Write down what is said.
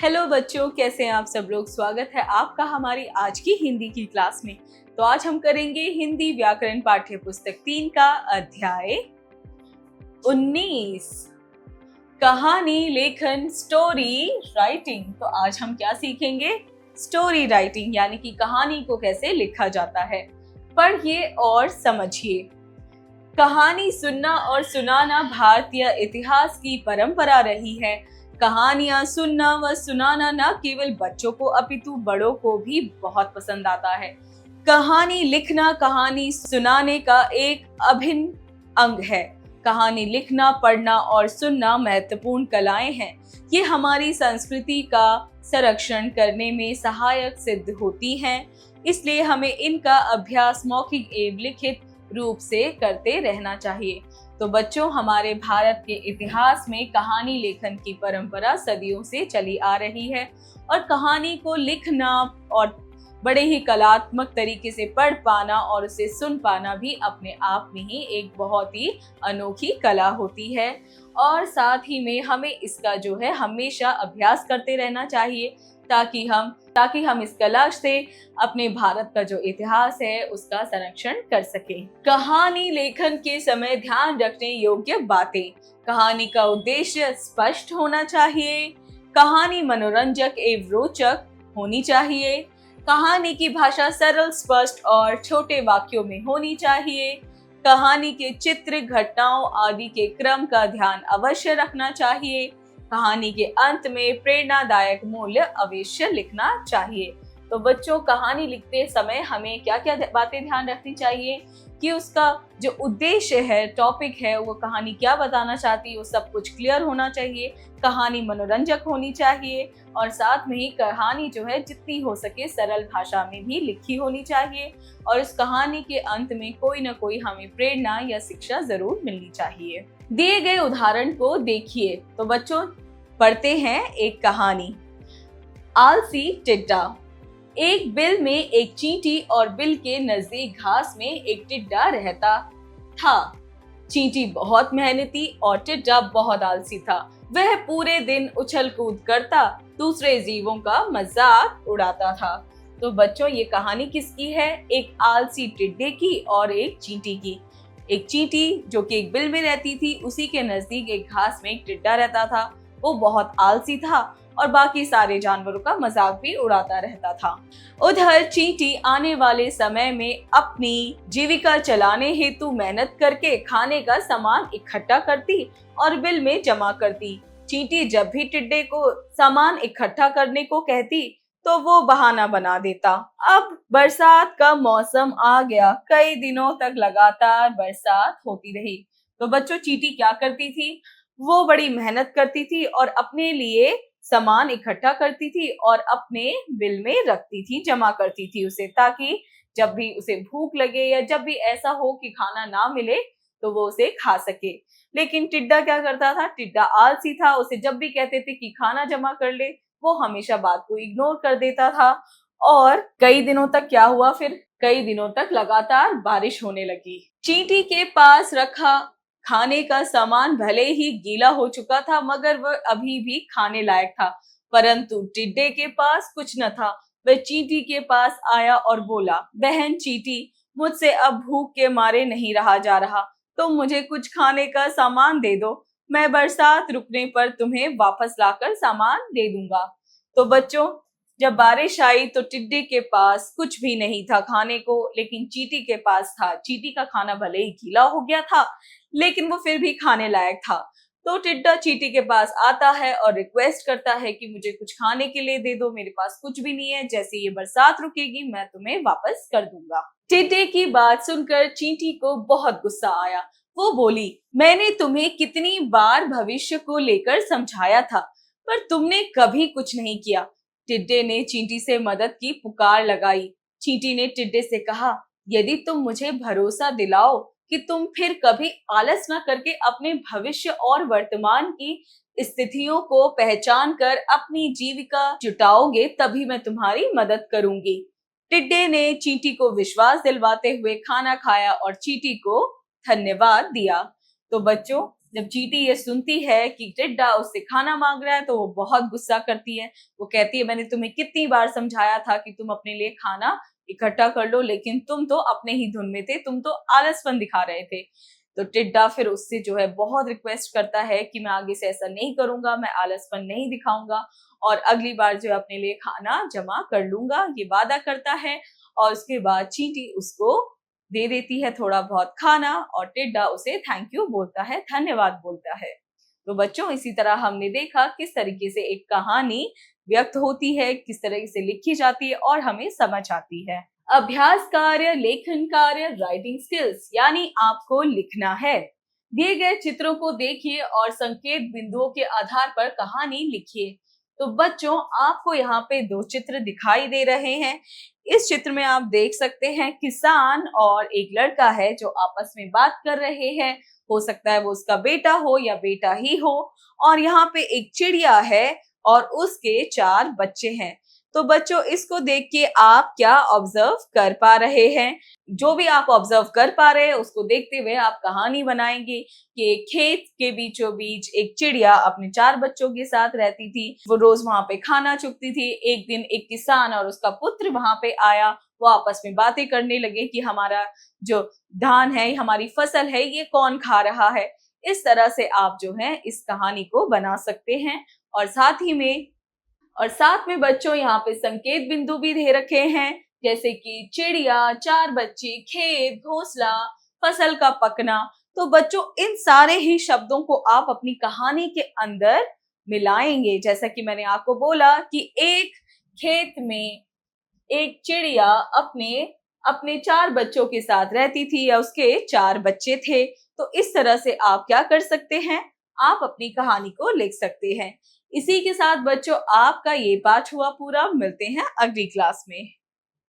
Hello बच्चों, कैसे हैं आप सब लोग। स्वागत है आपका हमारी आज की हिंदी की क्लास में। तो आज हम करेंगे हिंदी व्याकरण पाठ्य पुस्तक 3 का अध्याय 19 कहानी लेखन स्टोरी राइटिंग। तो आज हम क्या सीखेंगे? स्टोरी राइटिंग, यानी कि कहानी को कैसे लिखा जाता है। पढ़िए और समझिए। कहानी सुनना और सुनाना भारतीय इतिहास की परंपरा रही है। कहानियां सुनना व सुनाना न केवल बच्चों को अपितु बड़ों को भी बहुत पसंद आता है। कहानी लिखना कहानी सुनाने का एक अभिन्न अंग है। कहानी लिखना, पढ़ना और सुनना महत्वपूर्ण कलाएं हैं। ये हमारी संस्कृति का संरक्षण करने में सहायक सिद्ध होती हैं। इसलिए हमें इनका अभ्यास मौखिक एवं लिखित रूप से करते रहना चाहिए। तो बच्चों, हमारे भारत के इतिहास में कहानी लेखन की परंपरा सदियों से चली आ रही है और कहानी को लिखना और बड़े ही कलात्मक तरीके से पढ़ पाना और उसे सुन पाना भी अपने आप में ही एक बहुत ही अनोखी कला होती है। और साथ ही में हमें इसका जो है हमेशा अभ्यास करते रहना चाहिए ताकि हम इस कला से अपने भारत का जो इतिहास है उसका संरक्षण कर सकें। कहानी लेखन के समय ध्यान रखने योग्य बातें। कहानी का उद्देश्य स्पष्ट होना चाहिए। कहानी मनोरंजक एवं रोचक होनी चाहिए। कहानी की भाषा सरल, स्पष्ट और छोटे वाक्यों में होनी चाहिए। कहानी के चित्र, घटनाओं आदि के क्रम का ध्यान अवश्य रखना चाहिए। कहानी के अंत में प्रेरणादायक मूल्य अवश्य लिखना चाहिए। तो बच्चों, कहानी लिखते समय हमें क्या क्या बातें ध्यान रखनी चाहिए कि उसका जो उद्देश्य है, टॉपिक है, वो कहानी क्या बताना चाहती है, वो सब कुछ क्लियर होना चाहिए। कहानी मनोरंजक होनी चाहिए और साथ में ही कहानी जो है जितनी हो सके सरल भाषा में भी लिखी होनी चाहिए और इस कहानी के अंत में कोई ना कोई हमें प्रेरणा या शिक्षा जरूर मिलनी चाहिए। दिए गए उदाहरण को देखिए। तो बच्चों, पढ़ते हैं एक कहानी। आलसी टिड्डा। एक बिल में एक चींटी और बिल के नजदीक घास में एक टिड्डा रहता था। चींटी बहुत मेहनती और टिड्डा बहुत आलसी था। वह पूरे दिन उछल कूद करता, दूसरे जीवों का मजाक उड़ाता था। तो बच्चों, ये कहानी किसकी है? एक आलसी टिड्डे की और एक चींटी की। एक चींटी जो कि एक बिल में रहती थी, उसी के नजदीक एक घास में एक टिड्डा रहता था। वो बहुत आलसी था और बाकी सारे जानवरों का मजाक भी उड़ाता रहता था। उधर चींटी आने वाले समय में अपनी जीविका चलाने हेतु मेहनत करके खाने का सामान इकट्ठा करती और बिल में जमा करती। चींटी जब भी टिड्डे को सामान इकट्ठा करने को कहती तो वो बहाना बना देता। अब बरसात का मौसम आ गया। कई दिनों तक लगातार बरसात होती रही। तो बच्चों, चींटी क्या करती थी? वो बड़ी मेहनत करती थी और अपने लिए सामान इकट्ठा करती थी और अपने बिल में रखती थी, जमा करती थी उसे, ताकि जब भी उसे भूख लगे या जब भी ऐसा हो कि खाना ना मिले तो वो उसे खा सके। लेकिन टिड्डा क्या करता था? टिड्डा आलसी था। उसे जब भी कहते थे कि खाना जमा कर ले, वो हमेशा बात को इग्नोर कर देता था। और कई दिनों तक क्या हुआ फिर? कई दिनों तक लगातार बारिश होने लगी। चींटी के पास रखा खाने का सामान भले ही गीला हो चुका था, मगर वह अभी भी खाने लायक था। परंतु टिड्डे के पास कुछ न था। वह चींटी के पास आया और बोला, बहन चींटी, मुझसे अब भूख के मारे नहीं रहा जा रहा। तुम मुझे कुछ खाने का सामान दे दो। मैं बरसात रुकने पर तुम्हें वापस लाकर सामान दे दूंगा। तो बच्चों, जब बारिश आई तो टिड्डे के पास कुछ भी नहीं था खाने को, लेकिन चींटी के पास था। चींटी का खाना भले ही गीला हो गया था, लेकिन वो फिर भी खाने लायक था। तो टिड्डा चींटी के पास आता है और रिक्वेस्ट करता है कि मुझे कुछ खाने के लिए दे दो, मेरे पास कुछ भी नहीं है, जैसे ये बरसात रुकेगी मैं तुम्हें वापस कर दूंगा। टिड्डे की बात सुनकर चींटी को बहुत गुस्सा आया। वो बोली, मैंने तुम्हें कितनी बार भविष्य को लेकर समझाया था, पर तुमने कभी कुछ नहीं किया। टिड्डे ने चींटी से मदद की पुकार लगाई। चींटी ने टिड्डे से कहा, यदि तुम मुझे भरोसा दिलाओ कि तुम फिर कभी आलस न करके अपने भविष्य और वर्तमान की स्थितियों को पहचान कर अपनी जीविका जुटाओगे, तभी मैं तुम्हारी मदद करूंगी। टिड्डे ने चींटी को विश्वास दिलवाते हुए खाना खाया और चींटी को धन्यवाद दिया। तो बच्चों, जब चींटी ये सुनती है कि टिड्डा उससे खाना मांग रहा है तो वो बहुत गुस्सा करती है। वो कहती है मैंने तुम्हें कितनी बार समझाया था कि तुम अपने लिए खाना इकट्ठा कर लो, लेकिन तुम तो अपने ही धुन में थे, तुम तो आलसपन दिखा रहे थे। तो टिड्डा फिर उससे जो है बहुत रिक्वेस्ट करता है कि मैं आगे से ऐसा नहीं करूंगा, मैं आलसपन नहीं दिखाऊंगा और अगली बार जो है अपने लिए खाना जमा कर लूंगा, ये वादा करता है। और उसके बाद चींटी उसको दे देती है थोड़ा बहुत खाना और टिड्डा उसे थैंक यू बोलता है, धन्यवाद बोलता है। तो बच्चों, इसी तरह हमने देखा किस तरीके से एक कहानी व्यक्त होती है, किस तरह से लिखी जाती है और हमें समझ आती है। अभ्यास कार्य, लेखन कार्य, राइटिंग स्किल्स, यानी आपको लिखना है। दिए गए चित्रों को देखिए और संकेत बिंदुओं के आधार पर कहानी लिखिए। तो बच्चों, आपको यहाँ पे 2 चित्र दिखाई दे रहे हैं। इस चित्र में आप देख सकते हैं किसान और एक लड़का है जो आपस में बात कर रहे हैं। हो सकता है वो उसका बेटा हो या बेटा ही हो। और यहाँ पे एक चिड़िया है और उसके 4 बच्चे हैं। तो बच्चों, इसको देख के आप क्या ऑब्जर्व कर पा रहे हैं? जो भी आप ऑब्जर्व कर पा रहे हैं उसको देखते हुए आप कहानी बनाएंगे कि एक खेत के बीचों बीच एक चिड़िया अपने 4 बच्चों के साथ रहती थी। वो रोज वहां पे खाना चुगती थी। एक दिन एक किसान और उसका पुत्र वहां पे आया। वो आपस में बातें करने लगे कि हमारा जो धान है, हमारी फसल है, ये कौन खा रहा है। इस तरह से आप जो है इस कहानी को बना सकते हैं। और साथ में बच्चों, यहाँ पे संकेत बिंदु भी दे रखे हैं, जैसे कि चिड़िया, 4 बच्चे, खेत, घोंसला, फसल का पकना। तो बच्चों, इन सारे ही शब्दों को आप अपनी कहानी के अंदर मिलाएंगे। जैसा कि मैंने आपको बोला कि एक खेत में एक चिड़िया अपने अपने 4 बच्चों के साथ रहती थी या उसके 4 बच्चे थे। तो इस तरह से आप क्या कर सकते हैं, आप अपनी कहानी को लिख सकते हैं। इसी के साथ बच्चों, आपका ये पाठ हुआ पूरा। मिलते हैं अगली क्लास में।